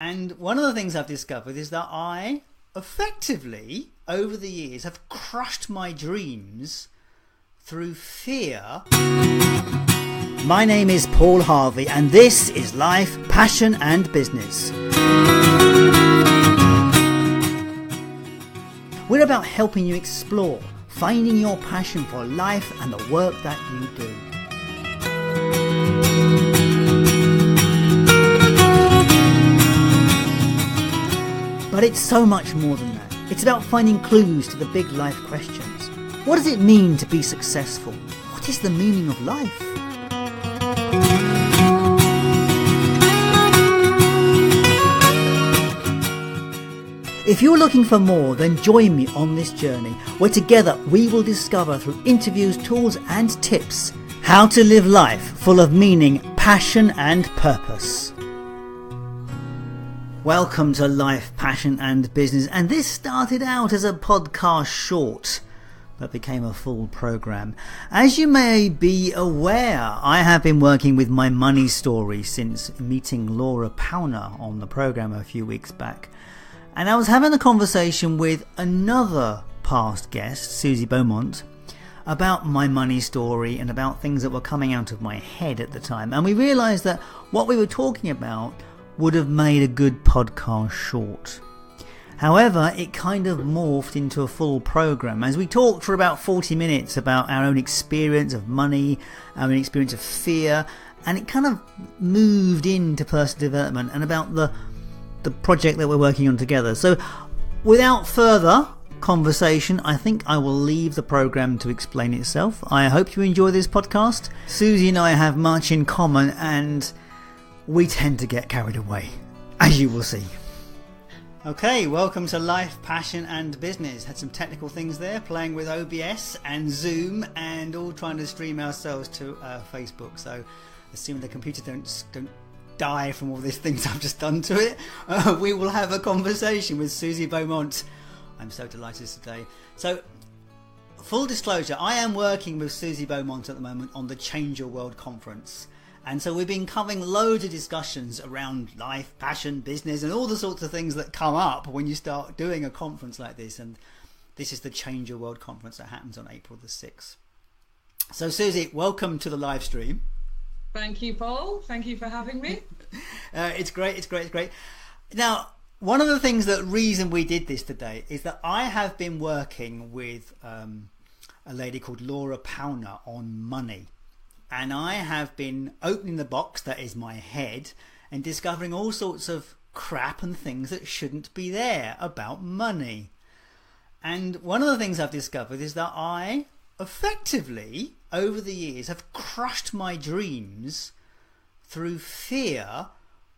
And one of the things I've discovered is that I effectively, over the years, have crushed my dreams through fear. My name is Paul Harvey, and this is Life, Passion and Business. We're about helping you explore, finding your passion for life and the work that you do. But it's so much more than that. It's about finding clues to the big life questions. What does it mean to be successful? What is the meaning of life? If you're looking for more, then join me on this journey where together we will discover through interviews, tools and tips how to live life full of meaning, passion and purpose. Welcome to Life, Passion and Business, and this started out as a podcast short that became a full program. As you may be aware, I have been working with my money story since meeting Laura Powner on the program a few weeks back. And I was having a conversation with another past guest, Suzy Beaumont, about my money story and about things that were coming out of my head at the time. And we realised that what we were talking about would have made a good podcast short. However, it kind of morphed into a full program as we talked for about 40 minutes about our own experience of money, our own experience of fear, and it kind of moved into personal development and about the project that we're working on together. So without further conversation, I think I will leave the program to explain itself. I hope you enjoy this podcast. Suzy and I have much in common and we tend to get carried away, as you will see. Okay, welcome to Life, Passion and Business. Had some technical things there, playing with OBS and Zoom and all trying to stream ourselves to Facebook. So assuming the computer don't die from all these things I've just done to it, we will have a conversation with Suzy Beaumont. I'm so delighted today. So, full disclosure, I am working with Suzy Beaumont at the moment on the Change Your World conference. And so we've been covering loads of discussions around life, passion, business, and all the sorts of things that come up when you start doing a conference like this. And this is the Change Your World conference that happens on April the 6th. So Suzy, welcome to the live stream. Thank you, Paul. Thank you for having me. It's great. Now, one of the things that reason we did this today is that I have been working with a lady called Laura Powner on money. And I have been opening the box that is my head and discovering all sorts of crap and things that shouldn't be there about money. And one of the things I've discovered is that I effectively, over the years, have crushed my dreams through fear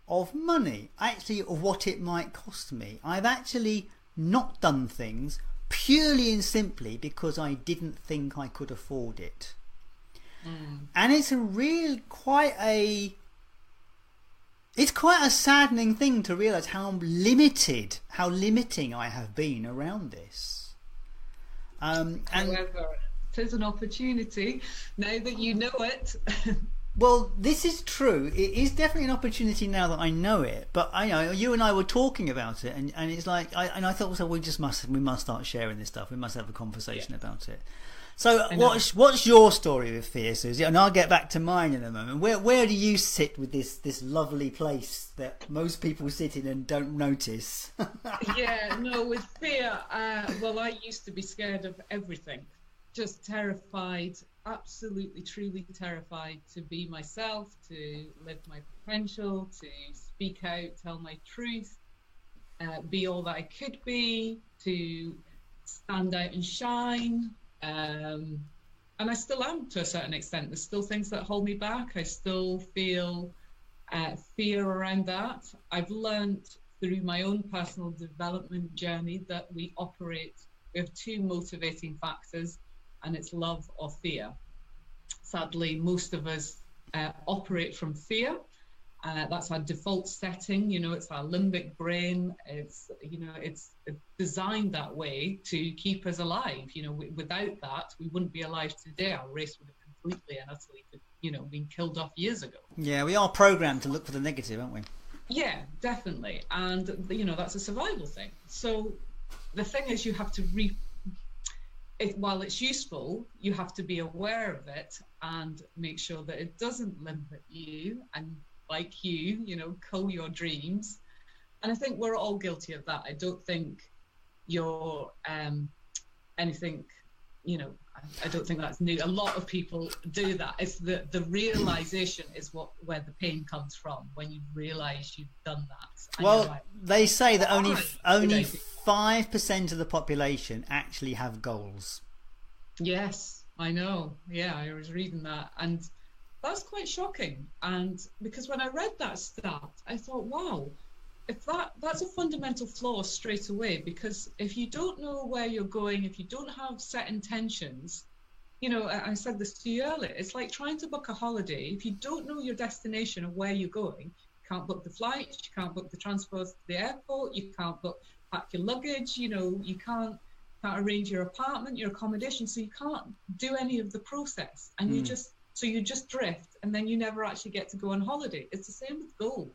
of money, actually of what it might cost me. I've actually not done things purely and simply because I didn't think I could afford it. And it's quite a saddening thing to realise how limiting I have been around this. However, it is an opportunity now that you know it. Well, this is true. It is definitely an opportunity now that I know it. But I know you and I were talking about it, and it's like I thought, so we must start sharing this stuff. We must have a conversation about it. So what's your story with fear, Suzy? And I'll get back to mine in a moment. Where do you sit with this lovely place that most people sit in and don't notice? With fear, well, I used to be scared of everything. Just terrified, absolutely, truly terrified to be myself, to live my potential, to speak out, tell my truth, be all that I could be, to stand out and shine. And I still am to a certain extent. There's still things that hold me back. I still feel fear around that. I've learned through my own personal development journey that we have two motivating factors, and it's love or fear. Sadly, most of us operate from fear. That's our default setting. It's our limbic brain. It's designed that way to keep us alive. Without that, we wouldn't be alive today. Our race would have completely and utterly, been killed off years ago. Yeah, we are programmed to look for the negative, aren't we? Yeah, definitely. And, you know, that's a survival thing. So the thing is, you have to while it's useful, you have to be aware of it and make sure that it doesn't limit you and, like you know, kill your dreams. And I think we're all guilty of that. I don't think you're anything, you know, I don't think that's new. A lot of people do that. It's the realization is where the pain comes from, when you realize you've done that. Well, like, they say that only right. 5% of the population actually have goals. Yes, I know. Yeah, I was reading that, and that's quite shocking. And because when I read that stat, I thought, wow, if that's a fundamental flaw straight away. Because if you don't know where you're going, if you don't have set intentions, you know, I said this to you earlier, it's like trying to book a holiday. If you don't know your destination or where you're going, you can't book the flights, you can't book the transport to the airport, you can't pack your luggage, you know, you can't arrange your apartment, your accommodation, so you can't do any of the process, and you just drift, and then you never actually get to go on holiday. It's the same with goals.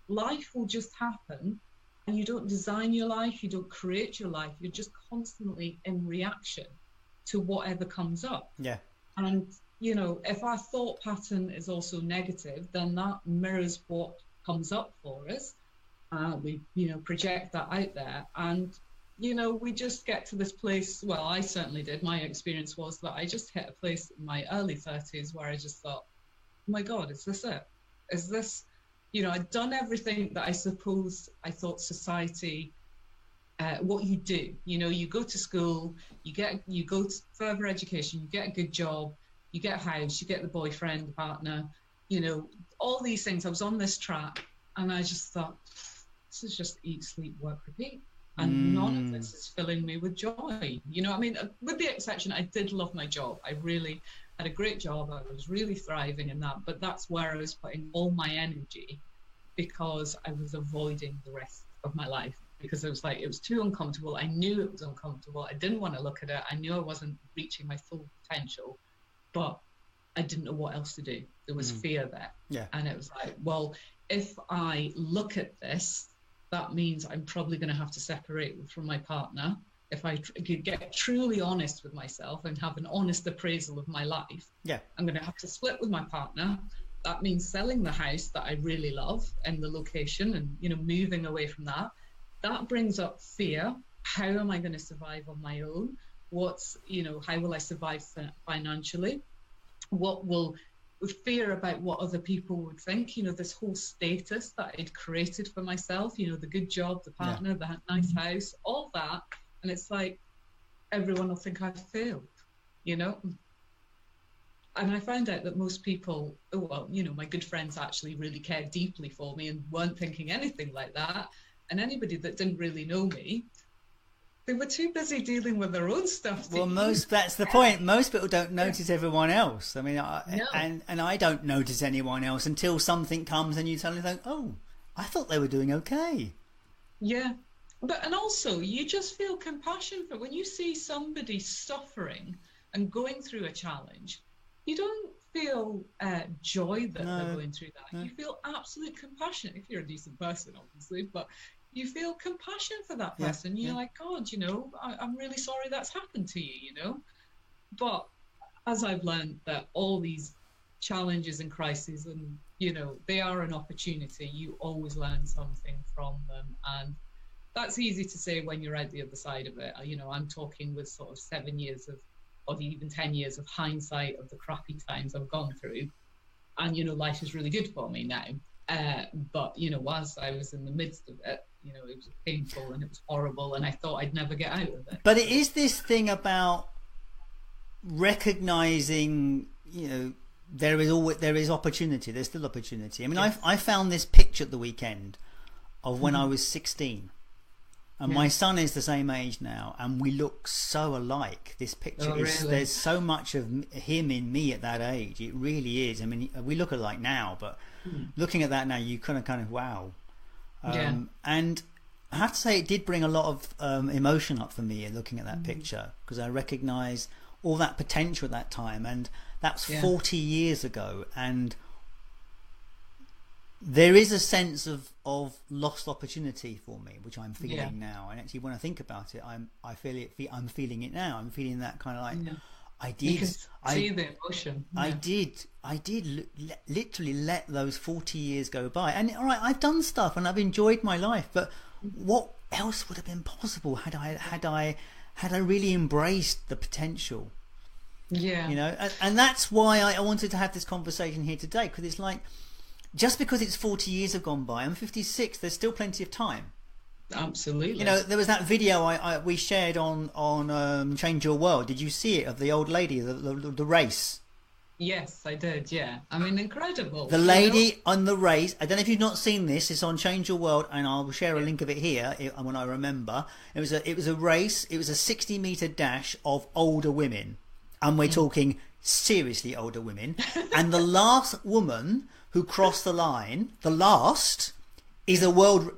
Life will just happen, and you don't design your life, you don't create your life, you're just constantly in reaction to whatever comes up. Yeah. And, you know, if our thought pattern is also negative, then that mirrors what comes up for us. We, you know, project that out there, and you know, we just get to this place. Well, I certainly did. My experience was that I just hit a place in my early 30s where I just thought, oh my God, is this it? Is this, you know, I'd done everything that I suppose I thought society, what you do. You know, you go to school, you go to further education, you get a good job, you get a house, you get the boyfriend, the partner, you know, all these things. I was on this track, and I just thought, this is just eat, sleep, work, repeat. And none of this is filling me with joy. You know, I mean, with the exception, I did love my job. I really had a great job. I was really thriving in that. But that's where I was putting all my energy, because I was avoiding the rest of my life. Because it was like, it was too uncomfortable. I knew it was uncomfortable. I didn't want to look at it. I knew I wasn't reaching my full potential. But I didn't know what else to do. There was fear there. Yeah. And it was like, well, if I look at this, that means I'm probably going to have to separate from my partner. If I get truly honest with myself and have an honest appraisal of my life, I'm going to have to split with my partner. That means selling the house that I really love and the location, and, you know, moving away from that. That brings up fear. How am I going to survive on my own? How will I survive financially? Fear about what other people would think, you know, this whole status that I'd created for myself, you know, the good job, the partner, the nice house, all that. And it's like, everyone will think I've failed, you know? And I found out that most people, well, you know, my good friends actually really cared deeply for me and weren't thinking anything like that. And anybody that didn't really know me, they were too busy dealing with their own stuff. Well, that's the point. Most people don't notice everyone else. I mean, and I don't notice anyone else until something comes and you suddenly think, oh, I thought they were doing okay. Yeah. And also, you just feel compassion for when you see somebody suffering and going through a challenge. You don't feel joy that they're going through that. No. You feel absolute compassion, if you're a decent person, obviously, but you feel compassion for that person. You're like, God, you know, I'm really sorry that's happened to you, you know. But as I've learned that all these challenges and crises, and, you know, they are an opportunity. You always learn something from them. And that's easy to say when you're out the other side of it. You know, I'm talking with sort of 7 years or even 10 years of hindsight of the crappy times I've gone through. And, you know, life is really good for me now. But, you know, whilst I was in the midst of it, you know, it was painful and it was horrible, and I thought I'd never get out of it. But it is this thing about recognizing, you know, there is opportunity. There's still opportunity. I mean, I found this picture at the weekend of when I was 16, and my son is the same age now, and we look so alike. This picture there's so much of him in me at that age. It really is. I mean, we look alike now, but looking at that now, you kind of wow. And I have to say, it did bring a lot of emotion up for me in looking at that picture, because I recognise all that potential at that time, and that's 40 years ago. And there is a sense of lost opportunity for me, which I'm feeling now. And actually, when I think about it, I'm feeling it now. I'm feeling that kind of like You can see the emotion. I did literally let those 40 years go by. And all right, I've done stuff and I've enjoyed my life, but what else would have been possible had I really embraced the potential? Yeah. You know, and that's why I wanted to have this conversation here today, because it's like, just because it's 40 years have gone by, I'm 56, there's still plenty of time. Absolutely. You know, there was that video we shared on Change Your World. Did you see it, of the old lady, the race? Yes, I did. Yeah, I mean, incredible. The lady on the race. I don't know if you've not seen this. It's on Change Your World, and I'll share a link of it here when I remember. It was a race. It was a 60-meter dash of older women, and we're talking seriously older women. And the last woman who crossed the line,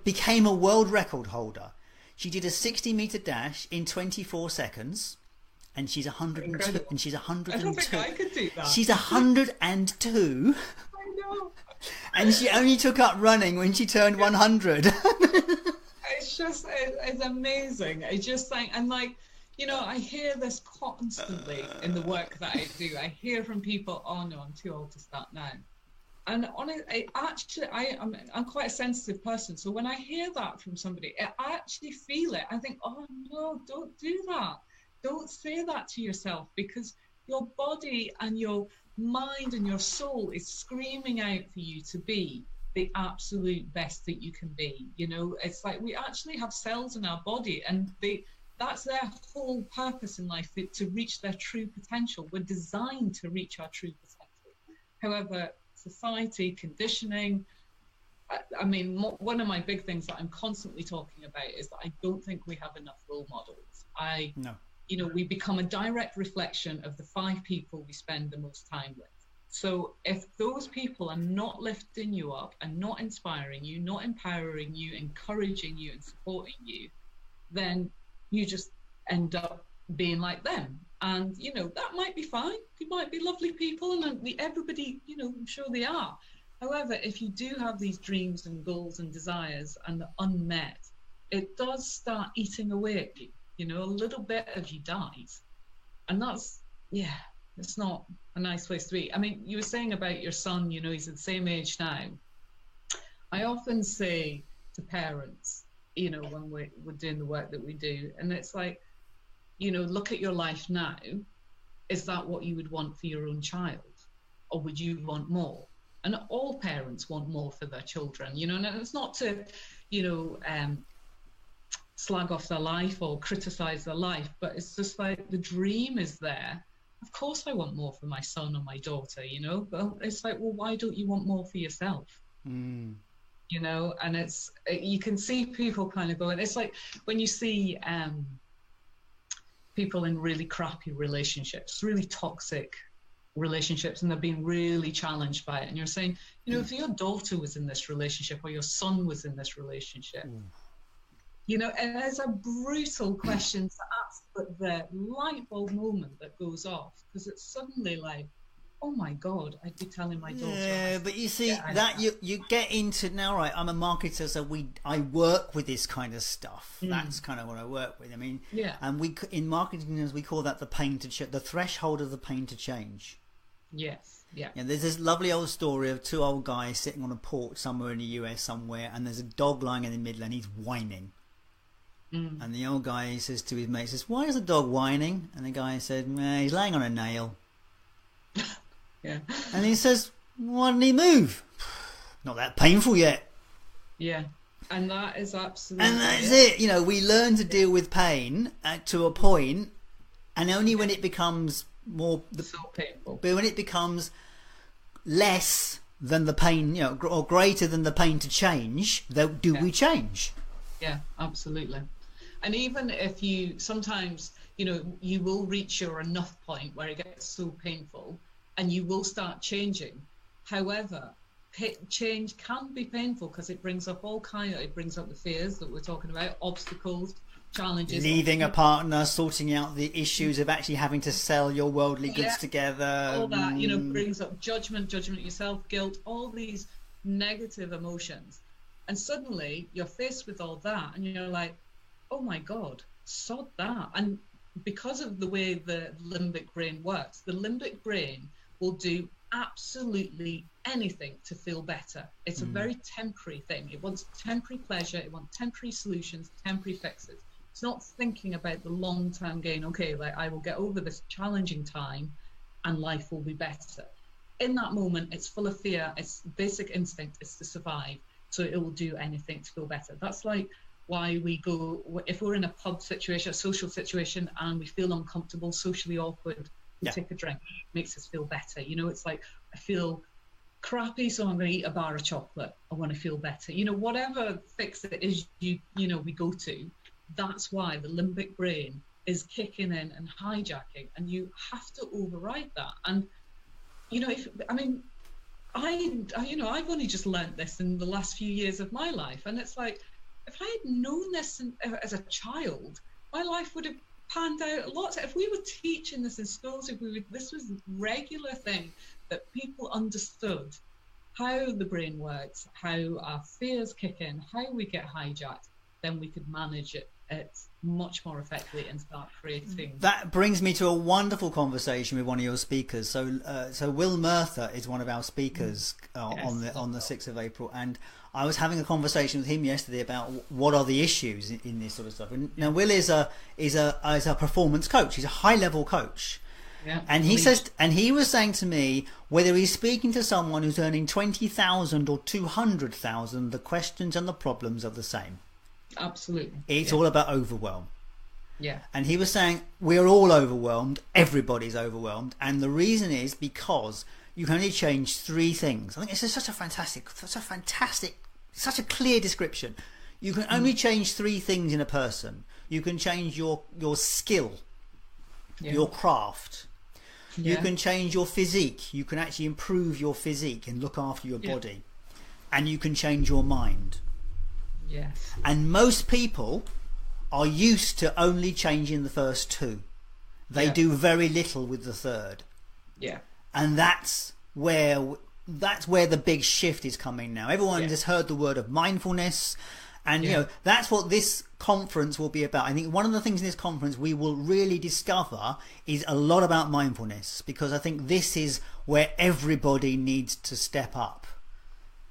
became a world record holder. She did a 60-meter dash in 24 seconds, and she's 102. Incredible. And she's 102. I don't think I could do that. She's 102. I know. And she only took up running when she turned 100. It's amazing. I just think, and like, you know, I hear this constantly in the work that I do. I hear from people, oh no, I'm too old to start now. And honestly, I'm quite a sensitive person. So when I hear that from somebody, I actually feel it. I think, oh no, don't do that. Don't say that to yourself, because your body and your mind and your soul is screaming out for you to be the absolute best that you can be. You know, it's like we actually have cells in our body, and that's their whole purpose in life, to reach their true potential. We're designed to reach our true potential. However, society, conditioning, I mean, one of my big things that I'm constantly talking about is that I don't think we have enough role models. You know, we become a direct reflection of the 5 people we spend the most time with. So if those people are not lifting you up and not inspiring you, not empowering you, encouraging you and supporting you, then you just end up being like them. And, you know, that might be fine. You might be lovely people, and everybody, you know, I'm sure they are. However, if you do have these dreams and goals and desires and they're unmet, it does start eating away at you. You know, a little bit of you dies. And that's, it's not a nice place to be. I mean, you were saying about your son, you know, he's the same age now. I often say to parents, you know, when we're doing the work that we do, and it's like, you know, look at your life now. Is that what you would want for your own child? Or would you want more? And all parents want more for their children, you know, and it's not to, you know, slag off their life or criticize their life, but it's just like the dream is there. Of course I want more for my son or my daughter, you know, but it's like, well, why don't you want more for yourself? You know, and you can see people kind of going, it's like when you see people in really crappy relationships, really toxic relationships, and they're being really challenged by it, and you're saying, you know, if your daughter was in this relationship or your son was in this relationship, you know, and it's a brutal question to ask, but the light bulb moment that goes off, because it's suddenly like, oh my God, I'd be telling my daughter. Yeah, but you see that you get into now, right? I'm a marketer, so I work with this kind of stuff. That's kind of what I work with. I mean, and in marketing, as we call that, the threshold of the pain to change. Yes. Yeah. There's this lovely old story of 2 old guys sitting on a porch somewhere in the US somewhere, and there's a dog lying in the middle, and he's whining. And the old guy says to his mate, says, "Why is the dog whining?" And the guy said, "He's laying on a nail." And he says, "Why didn't he move?" "Not that painful yet." Yeah. And that is absolutely. And that's it. You know, we learn to deal with pain to a point, and only when it becomes so painful. But when it becomes less than the pain, you know, or greater than the pain to change, we change. Yeah, absolutely. And even if sometimes, you know, you will reach your enough point where it gets so painful and you will start changing. However, change can be painful because it brings up it brings up the fears that we're talking about, obstacles, challenges. Leaving a partner, sorting out the issues of actually having to sell your worldly goods together. All that, you know, brings up judgment yourself, guilt, all these negative emotions. And suddenly you're faced with all that and you're like, oh my God, sod that. And because of the way the limbic brain works, the limbic brain will do absolutely anything to feel better. It's a very temporary thing. It wants temporary pleasure. It wants temporary solutions, temporary fixes. It's not thinking about the long-term gain. Okay, like I will get over this challenging time and life will be better. In that moment, it's full of fear. Its basic instinct is to survive. So it will do anything to feel better. That's like why we go, if we're in a pub situation, a social situation, and we feel uncomfortable, socially awkward, we take a drink. It makes us feel better. You know, it's like, I feel crappy, so I'm going to eat a bar of chocolate. I want to feel better. You know, whatever fix it is, you know, we go to, that's why the limbic brain is kicking in and hijacking, and you have to override that. And, you know, I've only just learnt this in the last few years of my life, and it's like, if I had known this as a child, my life would have panned out a lot. If we were teaching this in schools, this was a regular thing that people understood how the brain works, how our fears kick in, how we get hijacked, then we could manage it much more effectively and start creating. That brings me to a wonderful conversation with one of your speakers. So Will Murtha is one of our speakers on the 6th of April, and I was having a conversation with him yesterday about what are the issues in this sort of stuff. And now Will is a performance coach. He's a high level coach. Yeah, and he was saying to me, whether he's speaking to someone who's earning 20,000 or 200,000, the questions and the problems are the same. Absolutely. It's all about overwhelm. Yeah. And he was saying we're all overwhelmed. Everybody's overwhelmed, and the reason is because you can only change 3 things. I think this is such a clear description. You can only change 3 things in a person. You can change your skill, your craft. You can change your physique. You can actually improve your physique and look after your body, and you can change your mind. Yes. And most people are used to only changing the first 2. They do very little with the third. Yeah. And that's where the big shift is coming now. Everyone has heard the word of mindfulness, and you know that's what this conference will be about. I think one of the things in this conference we will really discover is a lot about mindfulness, because I think this is where everybody needs to step up.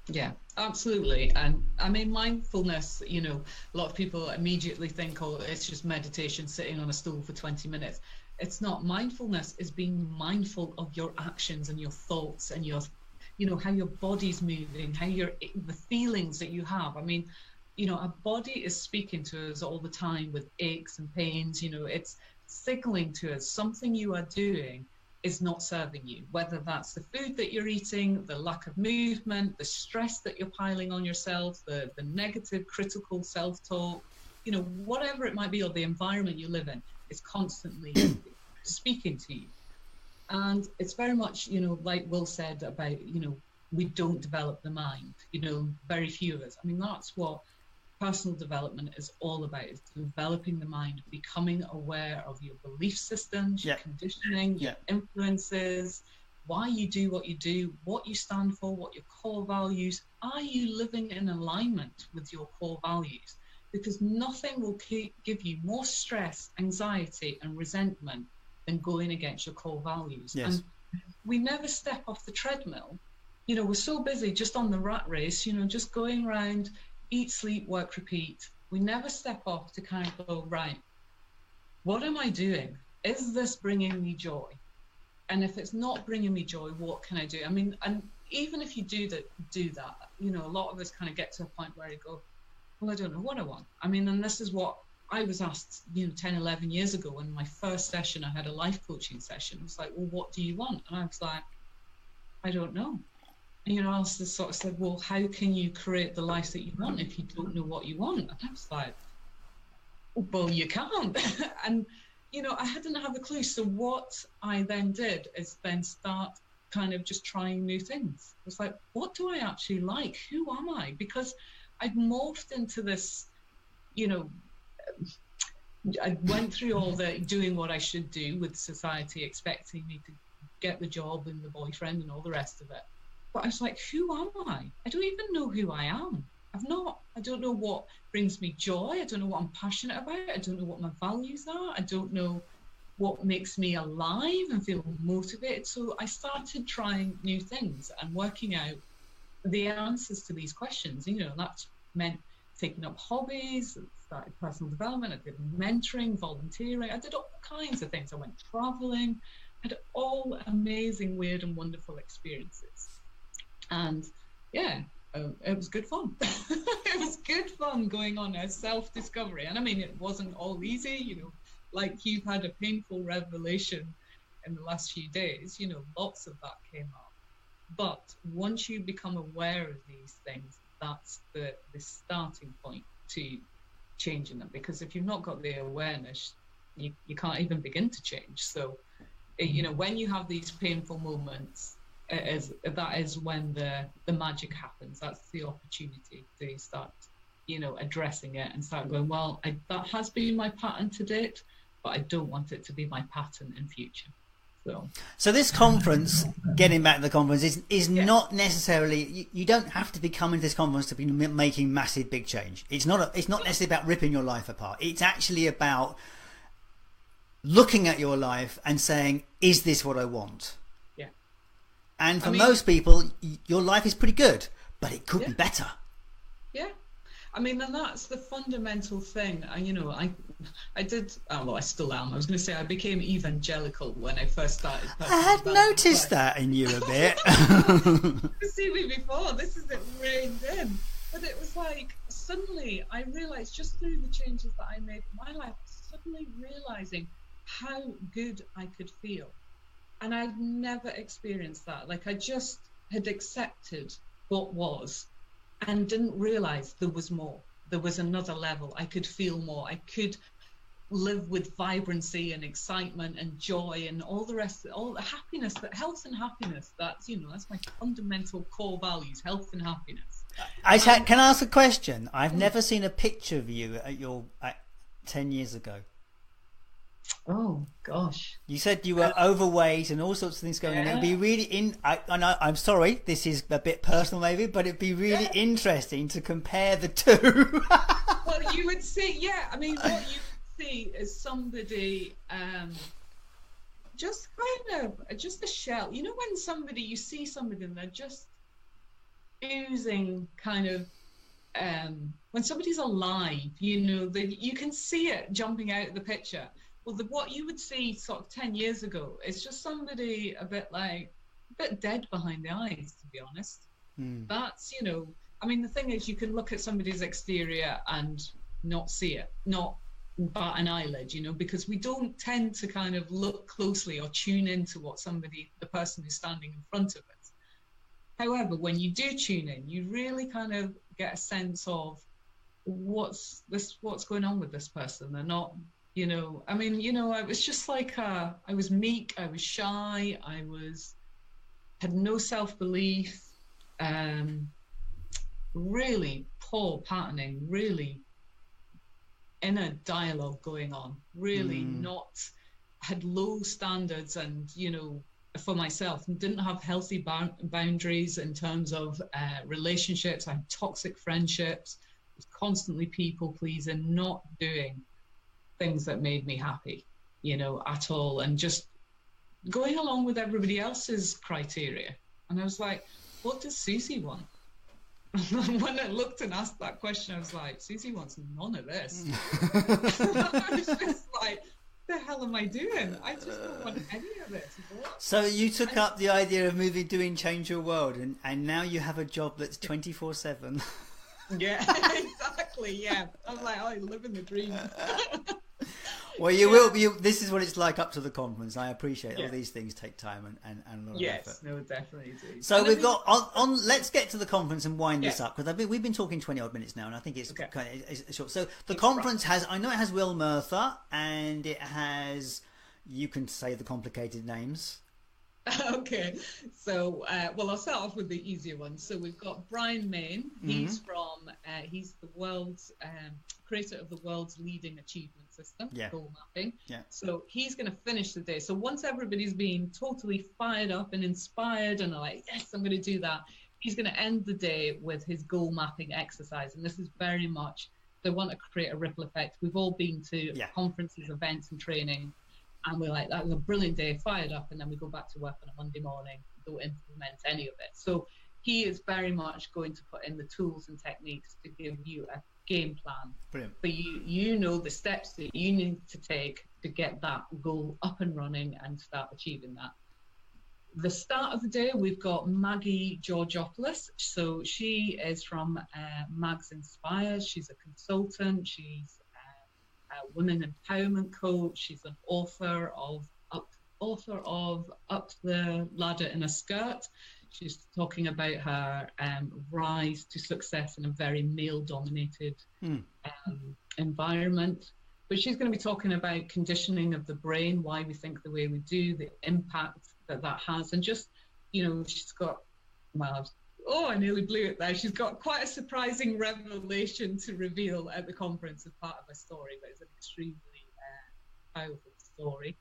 Yeah, absolutely. And I mean, mindfulness, you know, a lot of people immediately think, oh, it's just meditation, sitting on a stool for 20 minutes. It's not. Mindfulness is being mindful of your actions and your thoughts and your, you know, how your body's moving, how the feelings that you have. I mean, you know, our body is speaking to us all the time with aches and pains. You know, it's signaling to us something you are doing is not serving you, whether that's the food that you're eating, the lack of movement, the stress that you're piling on yourself, the negative critical self-talk, you know, whatever it might be, or the environment you live in is constantly speaking to you. And it's very much, you know, like Will said about, you know, we don't develop the mind, you know, very few of us. I mean, that's what personal development is all about, is developing the mind, becoming aware of your belief systems, your conditioning, your influences, why you do, what you stand for, what your core values. Are you living in alignment with your core values? Because nothing will give you more stress, anxiety and resentment than going against your core values. And we never step off the treadmill. You know, we're so busy just on the rat race, you know, just going around, eat, sleep, work, repeat. We never step off to kind of go, right, what am I doing? Is this bringing me joy? And if it's not bringing me joy, what can I do? I mean, and even if you do that, you know, a lot of us kind of get to a point where you go, well, I don't know what I want. I mean, and this is what I was asked, you know, 10, 11 years ago in my first session. I had a life coaching session. It was like, well, what do you want? And I was like, I don't know. You know, I was just sort of said, well, how can you create the life that you want if you don't know what you want? And I was like, well, you can't. And, you know, I didn't have a clue. So what I then did is then start kind of just trying new things. It was like, what do I actually like? Who am I? Because I'd morphed into this, you know, I went through all the doing what I should do with society expecting me to get the job and the boyfriend and all the rest of it. But I was like, who am I? I don't even know who I am. I don't know what brings me joy. I don't know what I'm passionate about. I don't know what my values are. I don't know what makes me alive and feel motivated. So I started trying new things and working out the answers to these questions. You know, that's meant taking up hobbies, started personal development, I did mentoring, volunteering, I did all kinds of things. I went traveling, had all amazing, weird and wonderful experiences. And yeah, it was good fun. It was good fun going on a self-discovery. And I mean, it wasn't all easy, you know, like you've had a painful revelation in the last few days, you know, lots of that came up. But once you become aware of these things, that's the starting point to changing them. Because if you've not got the awareness, you can't even begin to change. So, you know, when you have these painful moments, that is when the magic happens. That's the opportunity to start, you know, addressing it and start going, well, that has been my pattern to date, but I don't want it to be my pattern in future. So this conference, getting back to the conference, is not necessarily, you don't have to be coming to this conference to be making massive big change. It's not necessarily about ripping your life apart. It's actually about looking at your life and saying, is this what I want? Yeah. And for most people, your life is pretty good, but it could be better. Yeah. I mean, and that's the fundamental thing. You know, I did, well, I still am. I was going to say I became evangelical when I first started. I had noticed that in you a bit. You see me before. This is it rained in. But it was like, suddenly I realised, just through the changes that I made in my life, suddenly realising how good I could feel. And I'd never experienced that. Like, I just had accepted what was, and didn't realize there was more. There was another level. I could feel more. I could live with vibrancy and excitement and joy and all the rest, all the happiness, that health and happiness. That's, you know, that's my fundamental core values, health and happiness. Can I ask a question? I've never seen a picture of you at 10 years ago. Oh gosh! You said you were overweight and all sorts of things going on. It'd be really I'm sorry, this is a bit personal maybe, but it'd be really interesting to compare the two. Well, you would see, I mean, what you would see is somebody just kind of just a shell. You know, when you see somebody and they're just oozing kind of. When somebody's alive, you know, you can see it jumping out of the picture. Well, what you would see sort of 10 years ago is just somebody a bit dead behind the eyes, to be honest. That's, you know, I mean, the thing is, you can look at somebody's exterior and not see it, not bat an eyelid, you know, because we don't tend to kind of look closely or tune into what the person who's standing in front of us. However, when you do tune in, you really kind of get a sense of what's going on with this person. They're not, you know, I mean, you know, I was just like, I was meek, I was shy, had no self-belief, really poor patterning, really inner dialogue going on, really had low standards and, you know, for myself, and didn't have healthy boundaries in terms of relationships. I had toxic friendships, was constantly people pleasing, not doing things that made me happy, you know, at all, and just going along with everybody else's criteria. And I was like, what does Suzy want? When I looked and asked that question, I was like, Suzy wants none of this. I was just like, the hell am I doing? I just don't want any of it. So you took up the idea of doing Change Your World, and now you have a job that's 24/7. Yeah, exactly. Yeah, I'm like, I live in the dream. Well, you will be. This is what it's like up to the conference. I appreciate all these things take time and a lot of effort. Yes, no, definitely do. So we've got on. Let's get to the conference and wind this up, because we've been talking 20 odd minutes now, and I think it's kind of it's short. So the conference has. I know it has Will Merthyr, and it has. You can say the complicated names. Okay, so well, I'll start off with the easier one. So we've got Brian Main. He's from he's the world's creator of the world's leading achievement system, goal mapping. So he's going to finish the day. So once everybody's been totally fired up and inspired and are like, yes, I'm going to do that, he's going to end the day with his goal mapping exercise. And this is very much, they want to create a ripple effect. We've all been to conferences, events and training, and we're like, that was a brilliant day, fired up, and then we go back to work on a Monday morning, don't implement any of it. So he is very much going to put in the tools and techniques to give you a game plan. Brilliant. But you know the steps that you need to take to get that goal up and running and start achieving that. The start of the day, we've got Maggie Georgopoulos. So she is from Mags Inspire. She's a consultant. She's a women empowerment coach. She's an author of Up the Ladder in a Skirt. She's talking about her rise to success in a very male-dominated environment. But she's going to be talking about conditioning of the brain, why we think the way we do, the impact that has, and just, she's got, I nearly blew it there. She's got quite a surprising revelation to reveal at the conference as part of her story, but it's an extremely powerful story.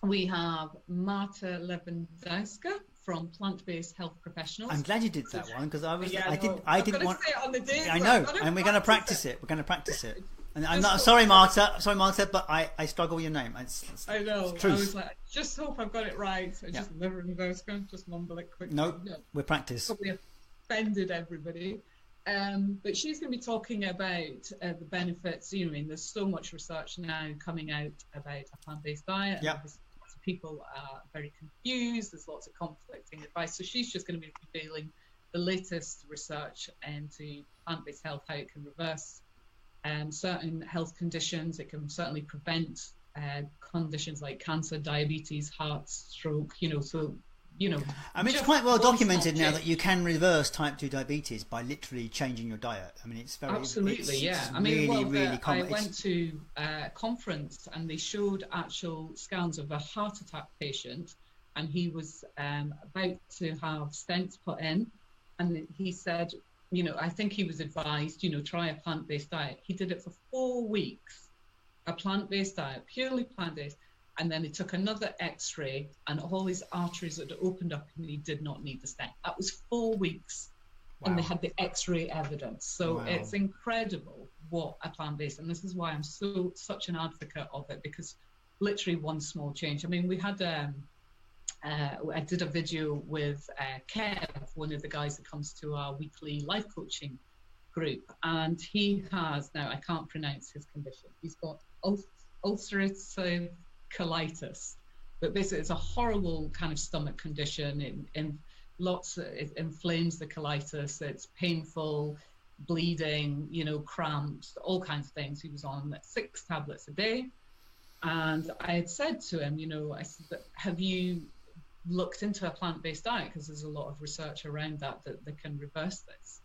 We have Marta Lewandowska from Plant-Based Health Professionals. I'm glad you did that one, because I didn't want. Say it on the day. I know, and we're going to practice it. We're going to practice it. And I'm not sorry, Marta, but I struggle with your name. I know. It's truth. I was like, just hope I've got it right. So just Lewandowska, just mumble it quickly. No, we're practice. Probably offended everybody. But she's going to be talking about the benefits. There's so much research now coming out about a plant-based diet. Yeah. Lots of people are very confused. There's lots of conflicting advice. So she's just going to be revealing the latest research into plant-based health, how it can reverse certain health conditions. It can certainly prevent conditions like cancer, diabetes, heart, stroke. I mean, it's quite well documented now that you can reverse type 2 diabetes by literally changing your diet. I mean, it's very absolutely, it's I mean, really common. I went to a conference and they showed actual scans of a heart attack patient, and he was about to have stents put in, and he said, I think he was advised, try a plant-based diet. He did it for 4 weeks, a plant-based diet, purely plant-based. And then he took another x-ray and all his arteries had opened up and he did not need the stent. That was 4 weeks. Wow. And they had the x-ray evidence. So It's incredible what a plant-based, and this is why I'm such an advocate of it, because literally one small change. I mean, we had I did a video with Kev, one of the guys that comes to our weekly life coaching group, and he has, now I can't pronounce his condition, he's got ulcerative colitis, but basically it's a horrible kind of stomach condition. It inflames the colitis, it's painful, bleeding, cramps, all kinds of things. He was on 6 tablets a day, and I had said to him, I said, have you looked into a plant-based diet, because there's a lot of research around that can reverse this?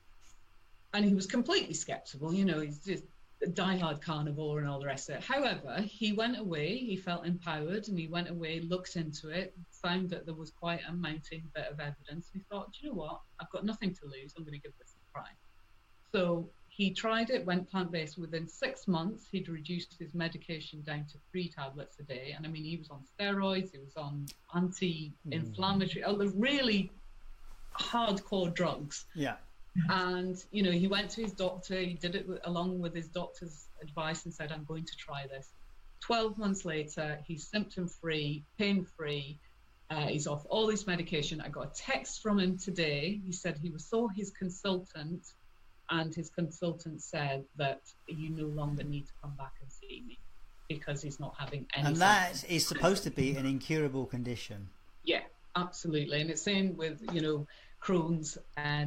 And he was completely skeptical. He's just a diehard carnivore and all the rest of it. However, he went away, he felt empowered, and he went away, looked into it, found that there was quite a mounting bit of evidence. He thought, do you know what, I've got nothing to lose, I'm going to give this a try. So he tried it, went plant-based. Within 6 months, he'd reduced his medication down to 3 tablets a day. And I mean, he was on steroids, he was on anti-inflammatory, all the really hardcore drugs. Yeah. And, he went to his doctor, he did it along with his doctor's advice and said, I'm going to try this. 12 months later, he's symptom-free, pain-free, he's off all his medication. I got a text from him today. He said he saw his consultant, and his consultant said that you no longer need to come back and see me because he's not having any. And that is supposed to be an incurable condition. Yeah, absolutely. And it's same with, Crohn's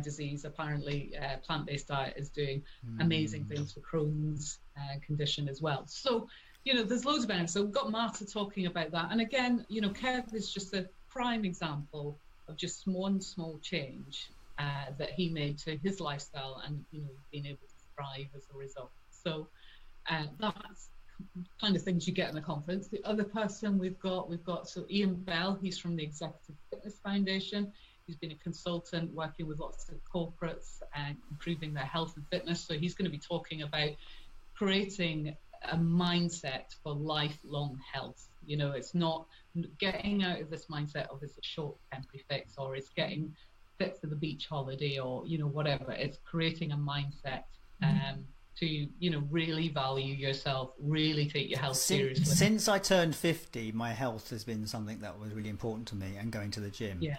disease. Apparently, plant-based diet is doing amazing things for Crohn's condition as well. So, there's loads of benefits. So we've got Marta talking about that. And again, Kev is just a prime example of just one small change that he made to his lifestyle, and being able to thrive as a result. So that's kind of things you get in the conference. The other person we've got so Ian Bell, he's from the Executive Fitness Foundation. He's been a consultant working with lots of corporates and improving their health and fitness. So he's going to be talking about creating a mindset for lifelong health. You know, it's not getting out of this mindset of it's a short temporary fix, or it's getting fit for the beach holiday, or, you know, whatever. It's creating a mindset to, you know, really value yourself, really take your health seriously. Since I turned 50, my health has been something that was really important to me, and going to the gym. Yeah.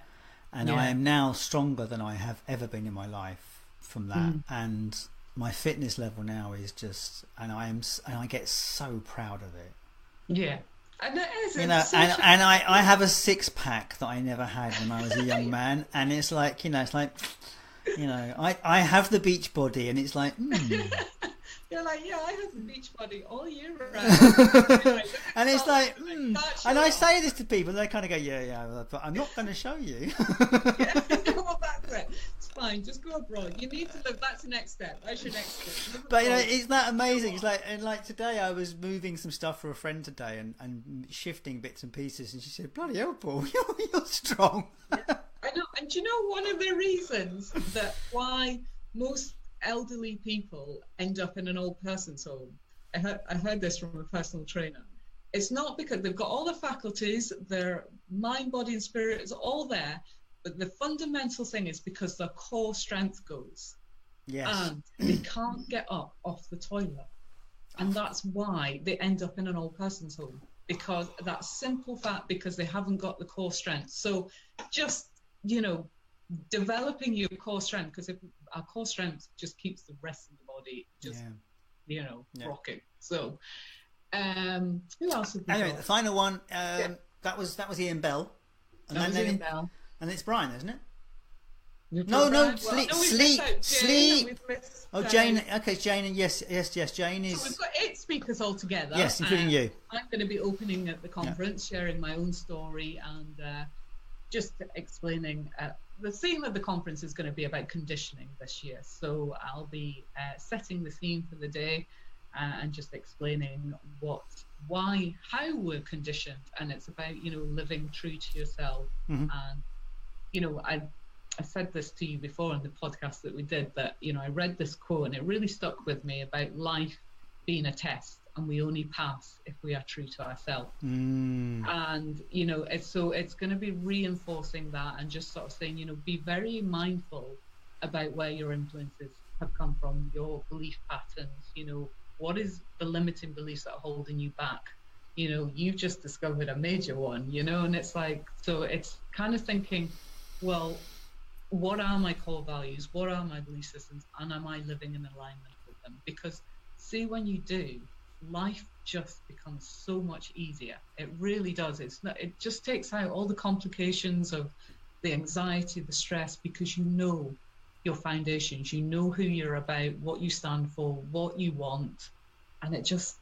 And I am now stronger than I have ever been in my life from that. And my fitness level now is just, and I get so proud of it. Yeah. And it is, you know, and I have a six-pack that I never had when I was a young man, and it's like, you know, I have the beach body, and it's like, You're like, yeah, I have the beach body all year round. And it's like, and I say this to people, and they kind of go, yeah, but I'm not going to show you. Well, that's it. It's fine. Just go abroad. You need to live. That's the next step. That's your next step. But, you know, isn't that amazing? It's like, and like today, I was moving some stuff for a friend today, and shifting bits and pieces, and she said, "Bloody hell, Paul, you're strong." Yeah, I know. And do you know one of the reasons that why most elderly people end up in an old person's home? I heard this from a personal trainer. It's not because they've got all the faculties, their mind, body, and spirit is all there, but the fundamental thing is because their core strength goes. Yes. And they can't get up off the toilet. And that's why they end up in an old person's home, because that simple fact, because they haven't got the core strength. So just, you know, developing your core strength, because if our core strength just keeps the rest of the body just you know, rocking. So who else have we got? The final one, that was Ian Bell, and Ian Bell, and it's Brian, isn't it? Sleep. Oh, Jane. Okay, Jane, and yes. Jane is. So we've got 8 speakers altogether. Yes, including you. I'm going to be opening at the conference, sharing my own story, and just explaining. The theme of the conference is going to be about conditioning this year. So I'll be setting the theme for the day, and just explaining how we're conditioned, and it's about, you know, living true to yourself. And, you know, I said this to you before in the podcast that we did, that, you know, I read this quote and it really stuck with me about life being a test, and we only pass if we are true to ourselves. And, you know, it's going to be reinforcing that, and just sort of saying, you know, be very mindful about where your influences have come from, your belief patterns, you know, what is the limiting beliefs that are holding you back? You know, you've just discovered a major one, you know, and it's like, so it's kind of thinking, well, what are my core values? What are my belief systems? And am I living in alignment with them? Because see, when you do, life just becomes so much easier. It really does. It just takes out all the complications of the anxiety, the stress, because you know your foundations, you know who you're about, what you stand for, what you want. And it just,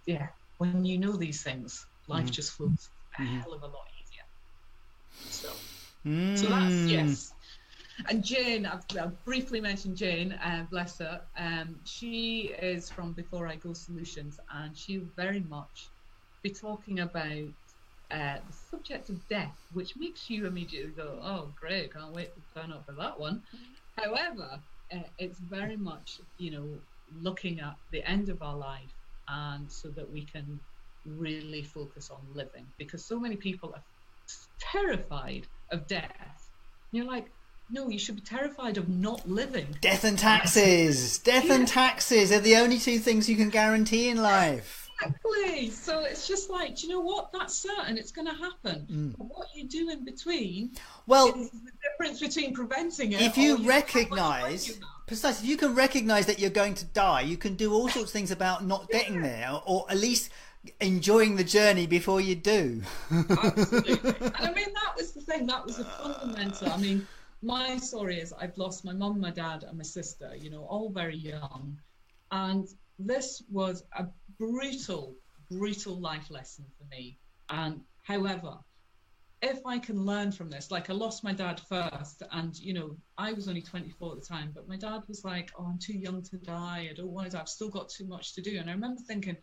when you know these things, life just flows a hell of a lot easier. So that's, yes. And Jane, I've briefly mentioned Jane, bless her. She is from Before I Go Solutions, and she'll very much be talking about the subject of death, which makes you immediately go, oh, great, can't wait to turn up for that one. However, it's very much, you know, looking at the end of our life, and so that we can really focus on living, because so many people are terrified of death. You're like, no, you should be terrified of not living. Death and taxes. Death and taxes are the only 2 things you can guarantee in life. Exactly. So it's just like, do you know what? That's certain. It's going to happen. But what you do in between, is the difference between preventing it. If you recognise, precisely, if you can recognise that you're going to die, you can do all sorts of things about not getting there, or at least enjoying the journey before you do. Absolutely. And I mean, that was the thing. That was the fundamental. I mean, my story is I've lost my mum, my dad, and my sister, you know, all very young. And this was a brutal life lesson for me. And however, if I can learn from this, like I lost my dad first, and, you know, I was only 24 at the time, but my dad was like, oh, I'm too young to die. I don't want to die. I've still got too much to do. And I remember thinking,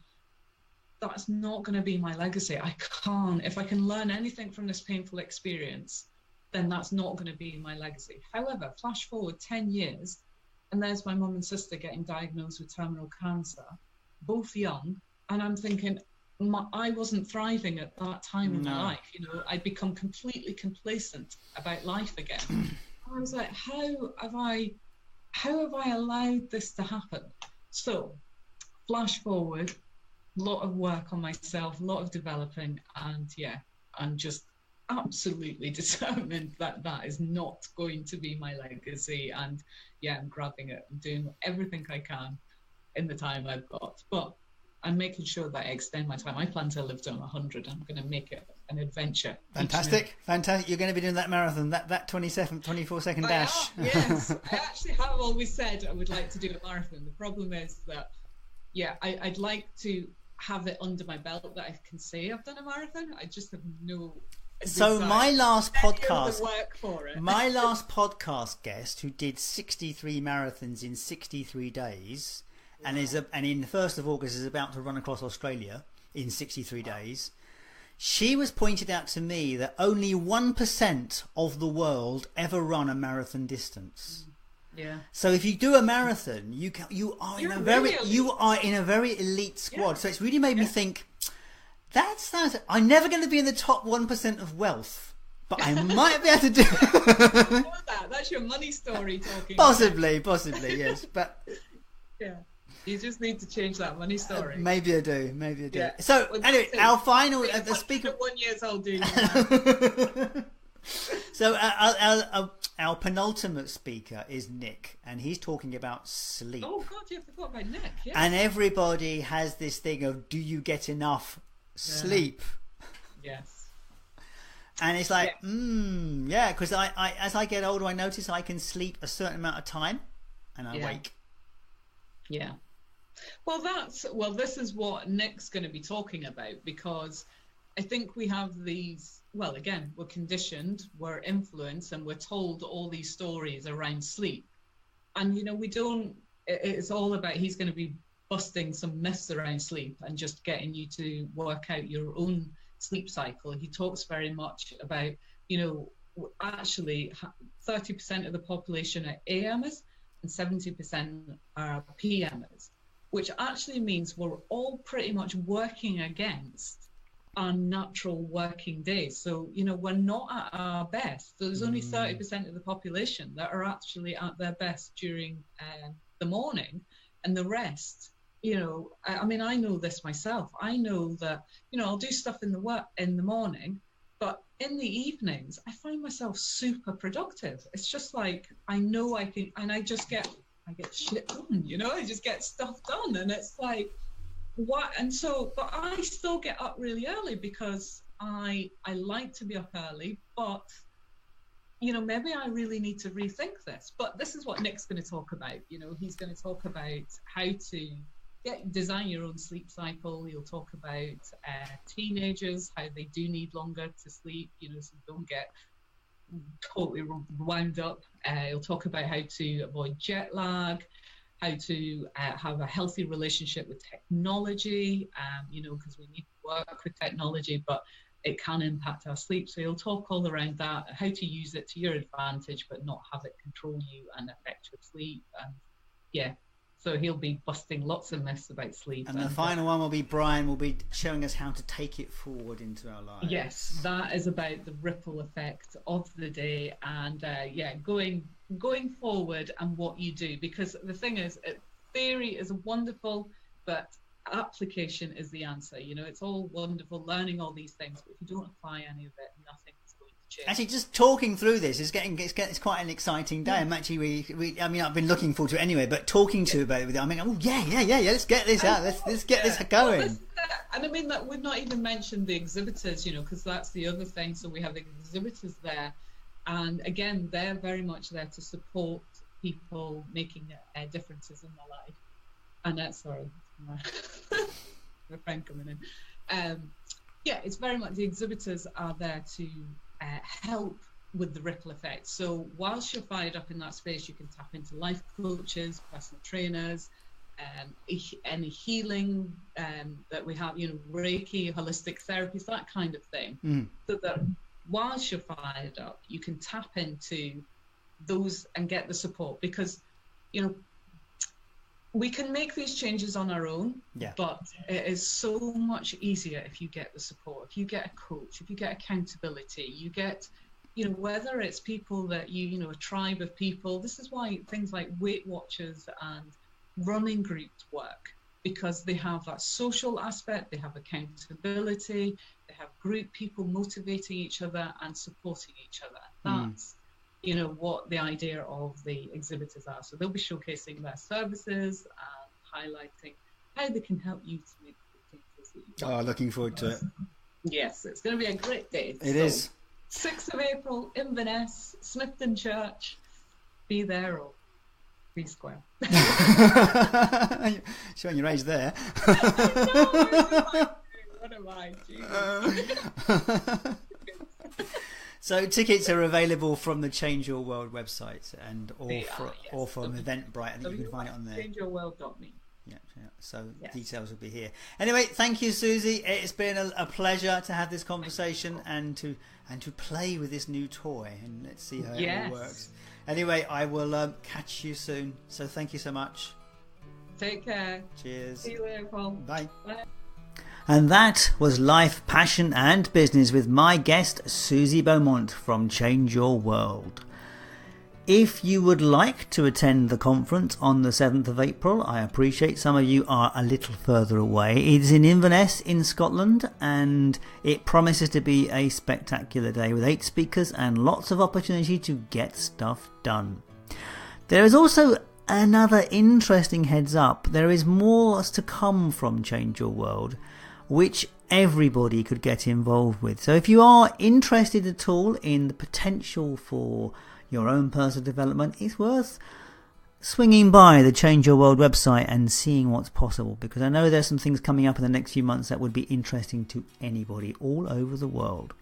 that's not going to be my legacy. I can't. If I can learn anything from this painful experience, then that's not going to be my legacy. However, flash forward 10 years, and there's my mum and sister getting diagnosed with terminal cancer, both young, and I'm thinking, I wasn't thriving at that time in my life. You know, I'd become completely complacent about life again. I was like, how have I allowed this to happen? So, flash forward, a lot of work on myself, a lot of developing, and yeah, I'm just absolutely determined that that is not going to be my legacy. And yeah, I'm grabbing it and doing everything I can in the time I've got. But I'm making sure that I extend my time. I plan to live to 100. I'm going to make it an adventure. Fantastic. You're going to be doing that marathon, that 24-second dash. Yes, I actually have always said I would like to do a marathon. The problem is that, yeah, I'd like to have it under my belt that I can say I've done a marathon. I just have no. So my last podcast, work for it. my last podcast guest, who did 63 marathons in 63 days. And in the 1st of August is about to run across Australia in 63 days. She was pointed out to me that only 1% of the world ever run a marathon distance. Yeah. So if you do a marathon, you are in a very elite squad. Yeah. So it's really made me think, I'm never going to be in the top 1% of wealth, but I might be able to do. That's your money story talking. Possibly, yes, but yeah. You just need to change that money story. Maybe I do. Yeah. So anyway, our final the speaker. 1 year old dude. So our penultimate speaker is Nick, and he's talking about sleep. Oh God, you forgot about Nick. Yeah. And everybody has this thing of, do you get enough sleep? Yes. And it's like, yeah, because I as I get older, I notice I can sleep a certain amount of time, and I wake. Yeah. Well, this is what Nick's going to be talking about, because I think we have these, well, again, we're conditioned, we're influenced, and we're told all these stories around sleep. And, you know, it's all about, he's going to be busting some myths around sleep and just getting you to work out your own sleep cycle. He talks very much about, you know, actually 30% of the population are AMers and 70% are PMers. Which actually means we're all pretty much working against our natural working days. So, you know, we're not at our best. So there's only 30% of the population that are actually at their best during the morning. And the rest, you know, I mean, I know this myself. I know that, you know, I'll do stuff in the morning, but in the evenings, I find myself super productive. It's just like, I know I can, and I get shit done, you know, I just get stuff done, and it's like, what? And so, but I still get up really early because I like to be up early, but, you know, maybe I really need to rethink this. But this is what Nick's going to talk about. You know, he's going to talk about how to design your own sleep cycle. He'll talk about teenagers, how they do need longer to sleep, you know, so don't get totally wound up. He'll talk about how to avoid jet lag, how to have a healthy relationship with technology, you know, because we need to work with technology, but it can impact our sleep. So he'll talk all around that, how to use it to your advantage, but not have it control you and affect your sleep. And yeah, so he'll be busting lots of myths about sleep. And the final one will be Brian will be showing us how to take it forward into our lives. Yes, that is about the ripple effect of the day, and yeah, going forward and what you do. Because the thing is, theory is wonderful, but application is the answer. You know, it's all wonderful learning all these things, but if you don't apply any of it, nothing is going to change. Actually, just talking through this is it's quite an exciting day. I'm actually I mean, I've been looking forward to it anyway, but talking to you about it with you, I mean, oh yeah, let's get this out, let's get this going. Well, and I mean that we've not even mentioned the exhibitors, you know, because that's the other thing. So we have exhibitors there, and again, they're very much there to support people making differences in their life. And that's sorry. My friend coming in. Yeah, it's very much the exhibitors are there to help with the ripple effect. So whilst you're fired up in that space, you can tap into life coaches, personal trainers, any healing that we have, Reiki, holistic therapies, that kind of thing. So that whilst you're fired up, you can tap into those and get the support, because we can make these changes on our own, but it is so much easier if you get the support, if you get a coach, if you get accountability, you get, whether it's people that a tribe of people. This is why things like Weight Watchers and running groups work, because they have that social aspect, they have accountability, they have group people motivating each other and supporting each other. That's what the idea of the exhibitors are. So they'll be showcasing their services and highlighting how they can help you to make the changes that you want. Looking forward to it. Yes, it's going to be a great day. It is. 6th of April, Inverness, Smithton Church. Be there or be square. Showing your age there. What am I? Jesus. So tickets are available from the Change Your World website or from Eventbrite. I think you can find it on there. ChangeYourWorld.me. Yeah. So details will be here. Anyway, thank you, Suzy. It's been a pleasure to have this conversation and to play with this new toy, and let's see how it all works. Anyway, I will catch you soon. So thank you so much. Take care. Cheers. See you later, Paul. Bye. Bye. And that was Life, Passion and Business with my guest, Suzy Beaumont from Change Your World. If you would like to attend the conference on the 7th of April, I appreciate some of you are a little further away. It is in Inverness in Scotland, and it promises to be a spectacular day with 8 speakers and lots of opportunity to get stuff done. There is also another interesting heads up. There is more to come from Change Your World, which everybody could get involved with. So if you are interested at all in the potential for your own personal development, it's worth swinging by the Change Your World website and seeing what's possible, because I know there's some things coming up in the next few months that would be interesting to anybody all over the world.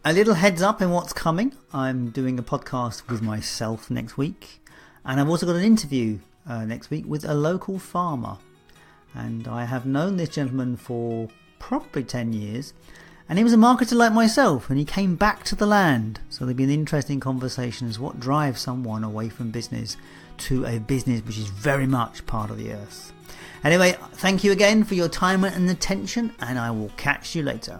A little heads up in what's coming. I'm doing a podcast with myself next week, and I've also got an interview next week with a local farmer. And I have known this gentleman for probably 10 years, and he was a marketer like myself, and he came back to the land. So there'll be an interesting conversation as what drives someone away from business to a business which is very much part of the earth. Anyway, thank you again for your time and attention, and I will catch you later.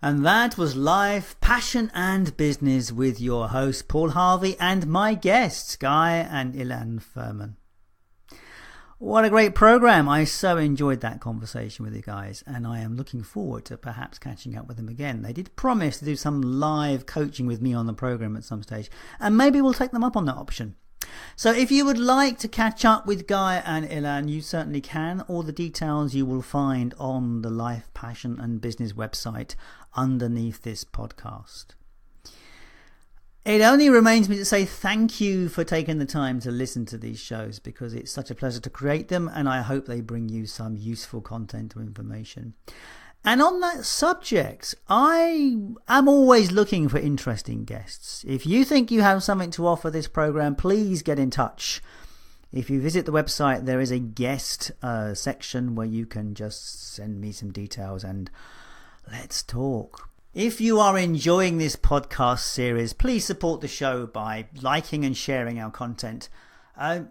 And that was Life, Passion and Business with your host Paul Harvey and my guests Guy and Ilan Furman. What a great program. I so enjoyed that conversation with you guys, and I am looking forward to perhaps catching up with them again. They did promise to do some live coaching with me on the program at some stage, and maybe we'll take them up on that option. So if you would like to catch up with Guy and Ilan, you certainly can. All the details you will find on the Life, Passion and Business website underneath this podcast. It only remains me to say thank you for taking the time to listen to these shows, because it's such a pleasure to create them, and I hope they bring you some useful content or information. And on that subject, I am always looking for interesting guests. If you think you have something to offer this program, please get in touch. If you visit the website, there is a guest section where you can just send me some details and let's talk. If you are enjoying this podcast series, please support the show by liking and sharing our content.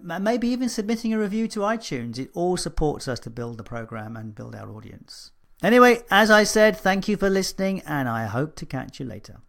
Maybe even submitting a review to iTunes. It all supports us to build the program and build our audience. Anyway, as I said, thank you for listening, and I hope to catch you later.